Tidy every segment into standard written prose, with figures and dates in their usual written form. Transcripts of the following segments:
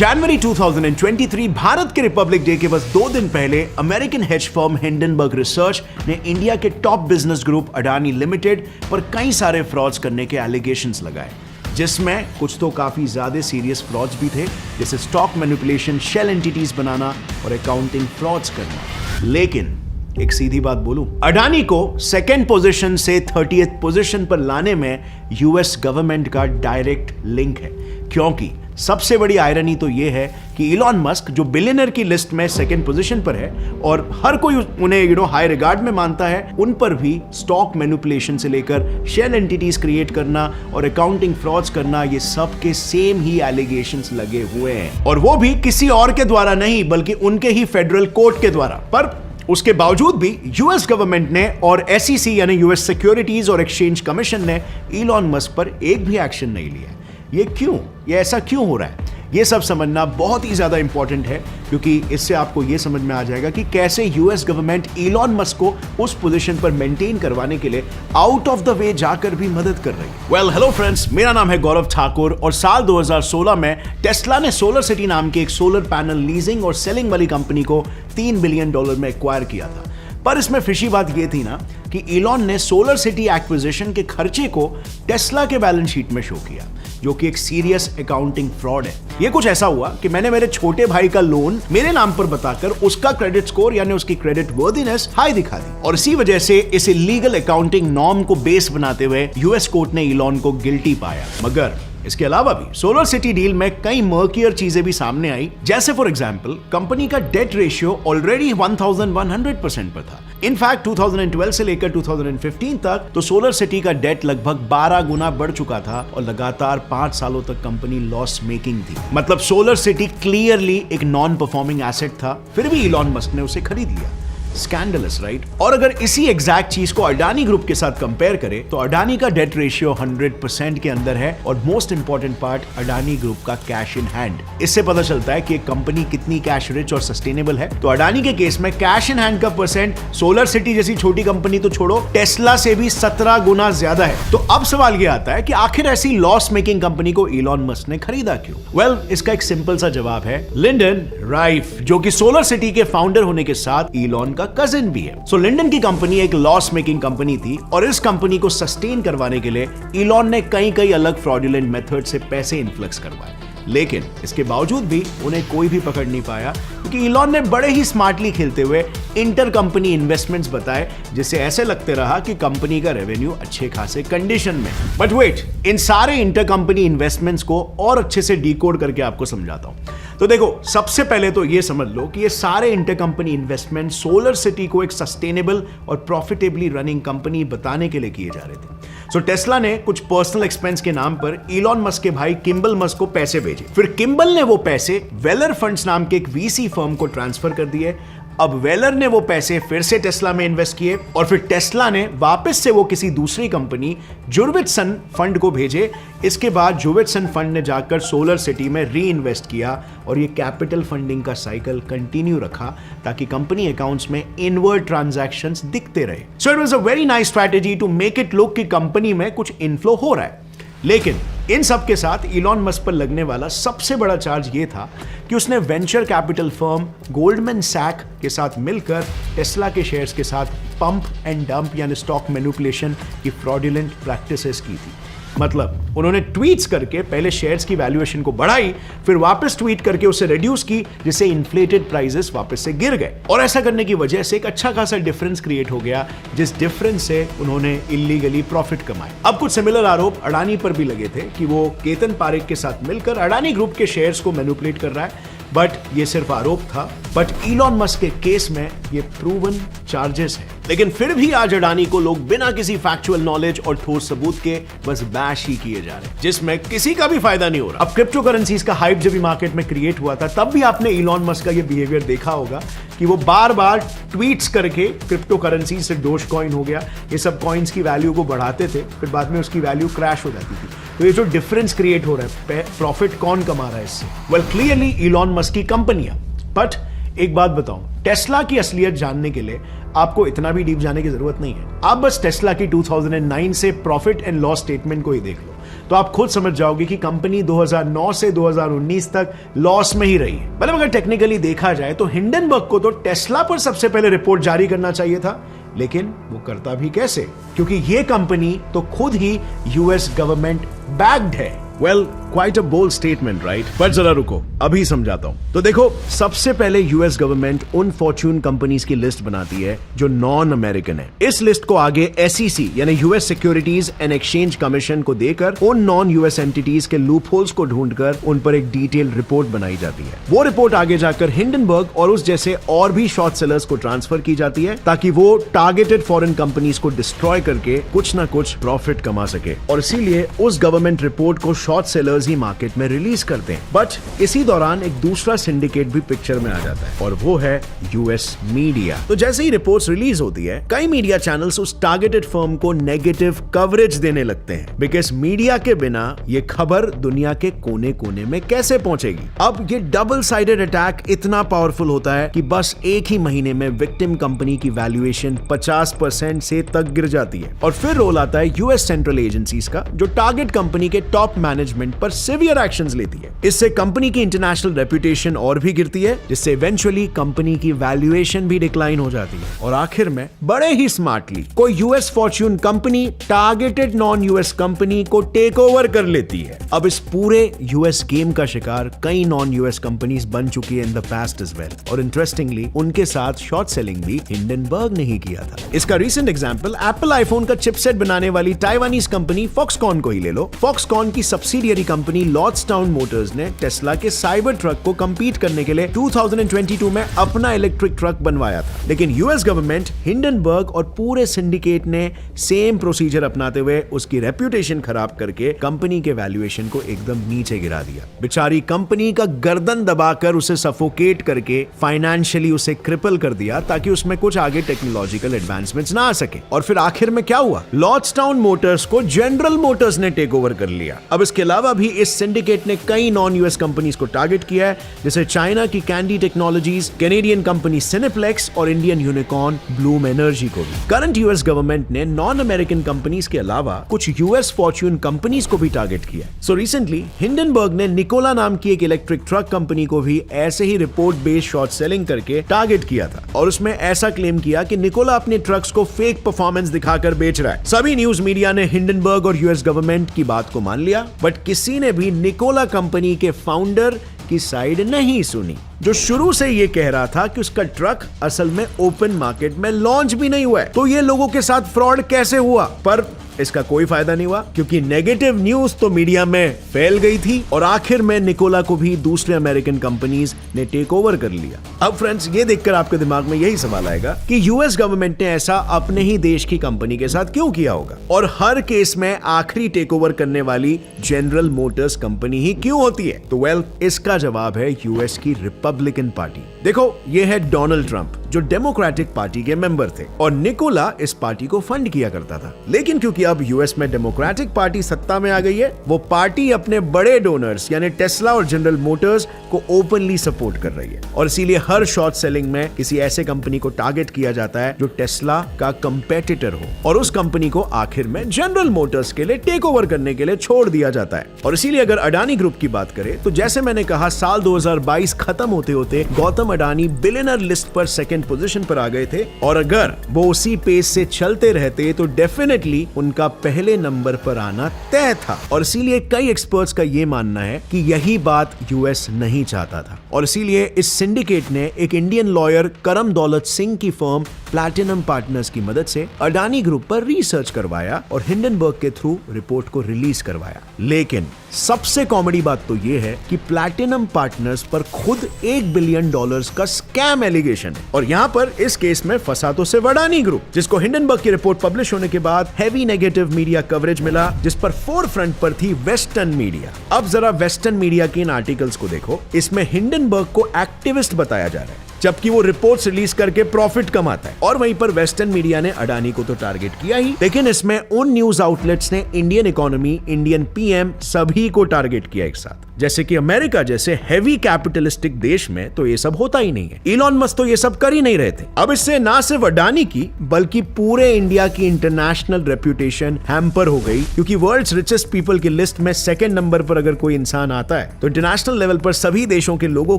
जनवरी 2023 भारत के Republic day के बस 2 दिन पहले American hedge firm Hindenburg research ने इंडिया के top business group Adani limited पर कई सारे फ्रॉड्स करने के एलिगेशंस लगाए, जिसमें कुछ तो काफी ज्यादा सीरियस फ्रॉड्स भी थे, जैसे स्टॉक मैनिपुलेशन, शेल एंटिटीज बनाना और अकाउंटिंग फ्रॉड्स करना। लेकिन एक सीधी बात बोलूं, अडानी को सेकंड पोजीशन से 30th पोजीशन पर लाने में यूएस गवर्नमेंट का डायरेक्ट लिंक है, क्योंकि सबसे बड़ी आयरनी तो यह है कि इलॉन मस्क जो बिलियनर की लिस्ट में सेकंड पोजीशन पर है और हर कोई उन्हें हाई रिगार्ड में मानता है, उन पर भी स्टॉक मैनिपुलेशन से लेकर शेल एंटिटीज क्रिएट करना और अकाउंटिंग फ्रॉड्स करना, ये सब के सेम ही एलिगेशंस लगे हुए हैं, और वो भी किसी और के द्वारा नहीं बल्कि उनके ही फेडरल कोर्ट के द्वारा। पर उसके बावजूद भी यूएस गवर्नमेंट ने और एसईसी यानी यूएस सिक्योरिटीज और एक्सचेंज कमीशन ने इलॉन मस्क पर एक भी एक्शन नहीं लिया। ये क्यों? ये ऐसा क्यों हो रहा है? ये सब समझना बहुत ही ज्यादा इंपॉर्टेंट है, क्योंकि इससे आपको ये समझ में आ जाएगा कि कैसे यूएस गवर्नमेंट इलॉन मस्क को उस पोजीशन पर मेंटेन करवाने के लिए आउट ऑफ द वे जाकर भी मदद कर रही है। वेल, हेलो फ्रेंड्स, मेरा नाम है गौरव ठाकुर और साल 2016 में टेस्ला ने सोलर सिटी नाम की एक सोलर पैनल लीजिंग और सेलिंग वाली कंपनी को $3 बिलियन में एक्वायर किया था। पर इसमें फिशी बात यह थी ना कि इलॉन ने सोलर सिटी एक्विजिशन के खर्चे को टेस्ला के बैलेंस शीट में शो किया, जो कि एक सीरियस अकाउंटिंग फ्रॉड है। ये कुछ ऐसा हुआ कि मैंने मेरे छोटे भाई का लोन मेरे नाम पर बताकर उसका क्रेडिट स्कोर यानी उसकी क्रेडिट वर्दीनेस हाई दिखा दी, और इसी वजह से इस इलीगल अकाउंटिंग नॉर्म को बेस बनाते हुए यूएस कोर्ट ने इलॉन को गिल्टी पाया। मगर इसके अलावा भी सोलर सिटी डील में कई मर्कियर चीजें भी सामने आई, जैसे फॉर एग्जांपल कंपनी का डेट रेशियो ऑलरेडी 1100% पर था। इनफैक्ट 2012 से लेकर 2015 तक तो सोलर सिटी का डेट लगभग 12 गुना बढ़ चुका था और लगातार 5 सालों तक कंपनी लॉस मेकिंग थी। मतलब सोलर सिटी क्लियरली एक नॉन परफॉर्मिंग एसेट था, फिर भी इलॉन मस्क ने उसे खरीद लिया। Scandalous, right? और अगर इसी एग्जैक्ट चीज को अडानी ग्रुप के साथ कंपेयर करें तो अडानी का डेट रेशियो 100% के अंदर है, और most important part Adani group का कैश इन हैंड। इससे पता चलता है कि एक कंपनी कितनी कैश रिच और सस्टेनेबल है। तो अडानी के केस में कैश इन हैंड का परसेंट सोलर सिटी जैसी छोटी कंपनी तो छोड़ो, टेस्ला से भी 17 गुना ज्यादा है। तो अब सवाल यह आता है कि आखिर ऐसी लॉस मेकिंग कंपनी को इलॉन मस्क ने खरीदा क्यों? वेल, इसका एक सिंपल सा जवाब है लिंडन राइफ, जो कि सोलर सिटी के फाउंडर होने के साथ इलॉन का कजिन भी है। सो लिंडन की कंपनी एक लॉस मेकिंग कंपनी थी, और इस कंपनी को सस्टेन करवाने के लिए इलॉन ने कई अलग फ्रॉडुलेंट मेथड से पैसे इन्फ्लक्स करवाए। लेकिन इसके बावजूद भी उन्हें कोई भी पकड़ नहीं पाया, क्योंकि इलॉन ने बड़े ही स्मार्टली खेलते हुए इंटर कंपनी इन्वेस्टमेंट्स बताए, जिससे ऐसे लगते रहा कि कंपनी का रेवेन्यू अच्छे खासे कंडीशन में। बट वेट, इन सारे इंटर कंपनी इन्वेस्टमेंट्स को और अच्छे से डिकोड करके आपको समझाता हूं। तो देखो, सबसे पहले तो ये समझ लो कि ये सारे inter company investment solar city को एक सस्टेनेबल और प्रॉफिटेबली रनिंग कंपनी बताने के लिए किए जा रहे थे। सो टेस्ला ने कुछ पर्सनल एक्सपेंस के नाम पर इलॉन मस्क के भाई किम्बल मस्क को पैसे भेजे। फिर किम्बल ने वो पैसे वेलर फंड्स नाम के एक वीसी फर्म को ट्रांसफर कर दिए। अब वेलर ने वो पैसे फिर से टेस्ला में इन्वेस्ट किए, और फिर टेस्ला ने वापस से वो किसी दूसरी कंपनी जुर्विटसन फंड को भेजे। इसके बाद जुर्विटसन फंड ने जाकर सोलर सिटी में री इन्वेस्ट किया, और ये कैपिटल फंडिंग का साइकिल कंटिन्यू रखा ताकि कंपनी अकाउंट्स में इनवर्ड ट्रांजैक्शंस दिखते रहे। So it was a very nice strategy to make it look कि कंपनी में कुछ इनफ्लो हो रहा है। लेकिन इन सब के साथ इलॉन मस्क पर लगने वाला सबसे बड़ा चार्ज ये था कि उसने venture capital firm Goldman Sachs के साथ मिलकर टेस्ला के शेयर्स के साथ पंप एंड डंप यानी स्टॉक मैनिपुलेशन की फ्रॉडुलेंट प्रैक्टिसेस की थी। मतलब उन्होंने ट्वीट्स करके पहले शेयर्स की वैल्यूएशन को बढ़ाई, फिर वापस ट्वीट करके उसे रिड्यूस की, जिससे इन्फ्लेटेड प्राइसेस वापस से गिर गए। और ऐसा करने की वजह से एक अच्छा खासा डिफरेंस क्रिएट हो गया, जिस डिफरेंस से उन्होंने इलीगली प्रॉफिट कमाए। अब कुछ सिमिलर आरोप अडानी पर भी लगे थे कि वो केतन पारेख के साथ मिलकर अडानी ग्रुप के शेयर्स को मैनिपुलेट कर रहा है, बट ये सिर्फ आरोप था। बट इलॉन मस्क के केस में ये प्रूवन चार्जेस है। लेकिन फिर भी आज अडानी को लोग बिना किसी फैक्चुअल नॉलेज और ठोस सबूत के बस बैश ही किए जा रहे हैं, जिसमें किसी का भी फायदा नहीं हो रहा। अब क्रिप्टो करेंसीज का हाइप जब भी मार्केट में क्रिएट हुआ था, तब भी आपने इलॉन मस्क का ये बिहेवियर देखा होगा कि वो बार बार ट्वीट्स करके क्रिप्टो करेंसी से डोज कॉइन हो गया, ये सब कॉइन्स की वैल्यू को बढ़ाते थे, फिर बाद में उसकी वैल्यू क्रैश हो जाती थी। तो ये जो डिफरेंस क्रिएट हो रहा है, प्रॉफिट कौन कमा रहा है इससे? वेल, क्लियरली इलॉन मस्क की कंपनियां। बट एक बात बताऊं, टेस्ला की असलियत जानने के लिए आपको इतना भी डीप जाने की जरूरत नहीं है। आप बस टेस्ला की 2009 से प्रॉफिट एंड लॉस स्टेटमेंट को ही देख लो। तो आप खुद समझ जाओगे कि कंपनी 2009 से 2019 तक लॉस में ही रही है। मतलब अगर टेक्निकली देखा जाए तो हिंडनबर्ग को तो टेस्ला पर सबसे पहले रिपोर्ट जारी करना चाहिए था, लेकिन वो करता भी कैसे, क्योंकि ये कंपनी तो खुद ही यूएस गवर्नमेंट बैक्ड है। Well, quite a bold statement, right? पर जरा रुको, अभी समझाता हूं। तो देखो, सबसे पहले यूएस गवर्नमेंट उन फॉर्च्यून कंपनीज की लिस्ट बनाती है जो नॉन अमेरिकन है। इस लिस्ट को आगे एसईसी यानी US securities and exchange commission को देकर उन नॉन यूएस एंटिटीज के लूपहोल्स को ढूंढकर उन पर एक डिटेल रिपोर्ट बनाई जाती है। वो रिपोर्ट आगे जाकर हिंडनबर्ग और उस जैसे और भी शॉर्ट सेलर्स को ट्रांसफर की जाती है ताकि वो टारगेटेड फॉरेन कंपनीज को डिस्ट्रॉय करके कुछ ना कुछ प्रॉफिट कमा सके। और इसीलिए उस गवर्नमेंट रिपोर्ट को शॉर्ट सेलर्स ही मार्केट में रिलीज करते हैं। बट इसी दौरान एक दूसरा सिंडिकेट भी पिक्चर में आ जाता है और वो है यूएस मीडिया। तो जैसे ही रिपोर्ट्स रिलीज होती है, कई मीडिया चैनल्स उस टारगेटेड फर्म को नेगेटिव कवरेज देने लगते हैं, बिकॉज मीडिया के बिना ये खबर दुनिया के कोने कोने में कैसे पहुंचेगी। अब ये डबल साइडेड अटैक इतना पावरफुल होता है कि बस एक ही महीने में विक्टिम कंपनी की वैल्यूएशन 50% से तक गिर जाती है। और फिर रोल आता है यूएस सेंट्रल एजेंसीज का, जो टारगेट कंपनी के टॉप मैनेजमेंट पर सिवियर एक्शंस लेती है। इससे कंपनी की इंटरनेशनल रेपुटेशन और भी गिरती है, जिससे इवेंचुअली कंपनी की वैल्यूएशन भी डिक्लाइन हो जाती है। और आखिर में बड़े ही स्मार्टली कोई US Fortune company targeted non US company को टेक ओवर कर लेती है। अब इस पूरे यूएस गेम का शिकार कई नॉन यूएस कंपनीज बन चुकी है in the past as well. और इंटरेस्टिंगली उनके साथ शॉर्ट सेलिंग भी हिंडनबर्ग ने ही किया था। इसका रीसेंट एग्जांपल एप्पल आईफोन का चिपसेट बनाने वाली ताइवानीज कंपनी फॉक्सकॉन को ही ले लो। फॉक्सकॉन की सब्सिडियरी कंपनी लॉर्ड्सटाउन मोटर्स ने टेस्ला के साइबर ट्रक को कंपीट करने के लिए 2022 में अपना इलेक्ट्रिक ट्रक बनवाया था। लेकिन यूएस गवर्नमेंट, हिंडनबर्ग और पूरे सिंडिकेट ने सेम प्रोसीजर अपनाते हुए उसकी रेप्यूटेशन खराब करके कंपनी के वैल्यूएशन को एकदम नीचे गिरा दिया। बेचारी कंपनी का गर्दन दबाकर उसे सफोकेट करके फाइनेंशियली उसे क्रिपल कर दिया ताकि उसमें कुछ आगे टेक्नोलॉजिकल एडवांसमेंट्स ना आ सके। और फिर आखिर में क्या हुआ? लॉर्ड्सटाउन मोटर्स को जनरल मोटर्स ने टेक ओवर कर लिया। अब इसके अलावा भी इस सिंडिकेट ने कई नॉन यूएस कंपनीज को टारगेट किया है, जैसे चाइना की candy technologies, Canadian company cineplex और इंडियन यूनिकॉर्न ब्लूम एनर्जी को भी। करंट यूएस गवर्नमेंट ने नॉन अमेरिकन कंपनीज के अलावा कुछ यूएस फॉर्च्यून कंपनीज को भी टारगेट किया। सो रिसेंटली हिंडनबर्ग ने निकोला नाम की एक इलेक्ट्रिक ट्रक कंपनी को भी ऐसे ही रिपोर्ट बेस्ड शॉर्ट सेलिंग करके टारगेट किया था और उसमें ऐसा क्लेम किया कि निकोला अपने ट्रक्स को फेक परफॉर्मेंस दिखाकर बेच रहा है। सभी न्यूज मीडिया ने हिंडनबर्ग और यूएस गवर्नमेंट की बात को मान लिया, बट किसी ने भी निकोला कंपनी के फाउंडर की साइड नहीं सुनी, जो शुरू से ये कह रहा था कि उसका ट्रक असल में ओपन मार्केट में लॉन्च भी नहीं हुआ है। तो ये लोगों के साथ फ्रॉड कैसे हुआ? पर इसका कोई फायदा नहीं हुआ, क्योंकि नेगेटिव न्यूज तो मीडिया में फैल गई थी और आखिर में निकोला को भी दूसरे अमेरिकन कंपनीज ने टेक ओवर कर लिया। अब फ्रेंड्स, ये देखकर आपके दिमाग में यही सवाल आएगा कि यूएस गवर्नमेंट ने ऐसा अपने ही देश की कंपनी के साथ क्यों किया होगा, और हर केस में आखिरी टेक ओवर करने वाली जनरल मोटर्स कंपनी ही क्यों होती है? तो वेल, इसका जवाब है यूएस की रिपब्लिकन पार्टी। देखो, ये है डोनाल्ड ट्रंप, जो डेमोक्रेटिक पार्टी के मेंबर थे, और निकोला इस पार्टी को फंड किया करता था। लेकिन क्योंकि अब यूएस में डेमोक्रेटिक पार्टी सत्ता में आ गई है, वो पार्टी अपने बड़े डोनर्स यानी टेस्ला और जनरल मोटर्स को ओपनली सपोर्ट कर रही है। और इसीलिए हर शॉर्ट सेलिंग में किसी ऐसे कंपनी को टारगेट किया जाता है जो टेस्ला का कंपेटिटर हो, और उस कंपनी को आखिर में जनरल मोटर्स के लिए टेक ओवर करने के लिए छोड़ दिया जाता है। और इसीलिए अगर अडानी ग्रुप की बात करें तो जैसे मैंने कहा, साल 2022 खत्म होते होते गौतम अडानी बिलियनर लिस्ट पर सेकंड पोजीशन पर आ गए थे, और अगर वो उसी पेस से चलते रहते तो डेफिनेटली उनका पहले नंबर पर आना तय था। और इसीलिए कई एक्सपर्ट्स का यह मानना है कि यही बात यूएस नहीं चाहता था, और इसीलिए इस सिंडिकेट ने एक इंडियन लॉयर करम दौलत सिंह की फर्म प्लैटिनम पार्टनर्स की मदद से अडानी ग्रुप पर रिसर्च करवाया और हिंडनबर्ग के थ्रू रिपोर्ट को रिलीज करवाया। लेकिन सबसे कॉमेडी बात तो यह है कि प्लैटिनम पार्टनर्स पर खुद $1 बिलियन का स्कैम एलिगेशन है, और यहां पर इस केस में फंसा तो सिर्फ अडानी ग्रुप, जिसको हिंडनबर्ग की रिपोर्ट पब्लिश होने के बाद हैवी नेगेटिव मीडिया कवरेज मिला, जिस पर फोरफ्रंट पर थी वेस्टर्न मीडिया। अब जरा वेस्टर्न मीडिया के इन आर्टिकल्स को देखो, इसमें हिंडनबर्ग को एक्टिविस्ट बताया जा रहा है, जबकि वो रिपोर्ट्स रिलीज करके प्रॉफिट कमाता है। और वहीं पर वेस्टर्न मीडिया ने अडानी को तो टारगेट किया ही, लेकिन इसमें उन न्यूज आउटलेट्स ने इंडियन इकोनॉमी, इंडियन पीएम सभी को टारगेट किया एक साथ, जैसे कि अमेरिका जैसे हैवी कैपिटलिस्टिक देश में तो ये सब होता ही नहीं है। इलॉन मस्क तो ये सब कर ही नहीं रहे थे। अब इससे ना सिर्फ अडानी की बल्कि पूरे इंडिया की इंटरनेशनल रेप्यूटेशन हैम्पर हो गई, क्योंकि वर्ल्ड्स रिचेस्ट पीपल की लिस्ट में सेकंड नंबर पर अगर कोई इंसान आता है तो इंटरनेशनल लेवल पर सभी देशों के लोगों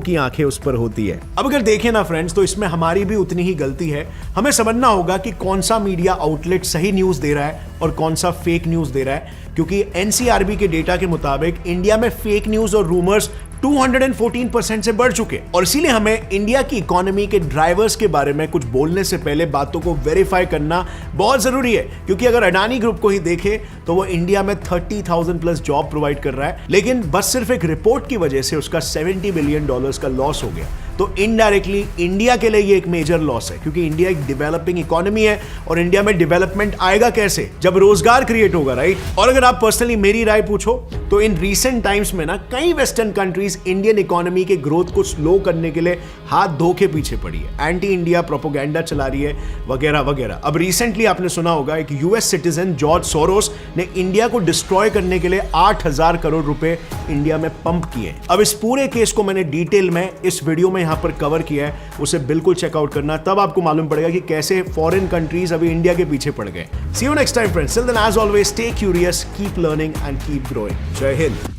की आंखें उस पर होती है। अब अगर देखें ना फ्रेंड्स, तो इसमें हमारी भी उतनी ही गलती है। हमें समझना होगा कि कौन सा मीडिया आउटलेट सही न्यूज दे रहा है और कौन सा फेक न्यूज दे रहा है, क्योंकि एनसीआरबी के डेटा के मुताबिक इंडिया में फेक न्यूज और रूमर्स 214% से बढ़ चुके, और इसीलिए हमें इंडिया की इकोनॉमी के ड्राइवर्स के बारे में कुछ बोलने से पहले बातों को वेरीफाई करना बहुत जरूरी है। क्योंकि अगर अडानी ग्रुप को ही देखे तो वो इंडिया में 30,000 प्लस जॉब प्रोवाइड कर रहा है, लेकिन बस सिर्फ एक रिपोर्ट की वजह से उसका $70 बिलियन का लॉस हो गया। तो इनडायरेक्टली इंडिया के लिए ये एक मेजर लॉस है, क्योंकि इंडिया एक डेवलपिंग इकोनॉमी है और इंडिया में डेवलपमेंट आएगा कैसे, जब रोजगार क्रिएट होगा, राइट। और अगर आप पर्सनली मेरी राय पूछो तो इन रीसेंट टाइम्स में ना कई वेस्टर्न कंट्रीज इंडियन इकोनॉमी के ग्रोथ को स्लो करने के लिए हाथ धो के पीछे पड़ी है, एंटी इंडिया प्रोपोगेंडा चला रही है वगैरह वगैरह। अब रिसेंटली आपने सुना होगा एक यूएस सिटीजन जॉर्ज सोरोस ने इंडिया को डिस्ट्रॉय करने के लिए 8,000 करोड़ रुपए इंडिया में पंप किए। अब इस पूरे केस को मैंने डिटेल में इस वीडियो में यहां पर कवर किया है, उसे बिल्कुल चेकआउट करना, तब आपको मालूम पड़ेगा कि कैसे फॉरेन कंट्रीज अभी इंडिया के पीछे पड़ गए। See you next time friends, till then as always stay curious, keep learning and keep growing. जय हिंद।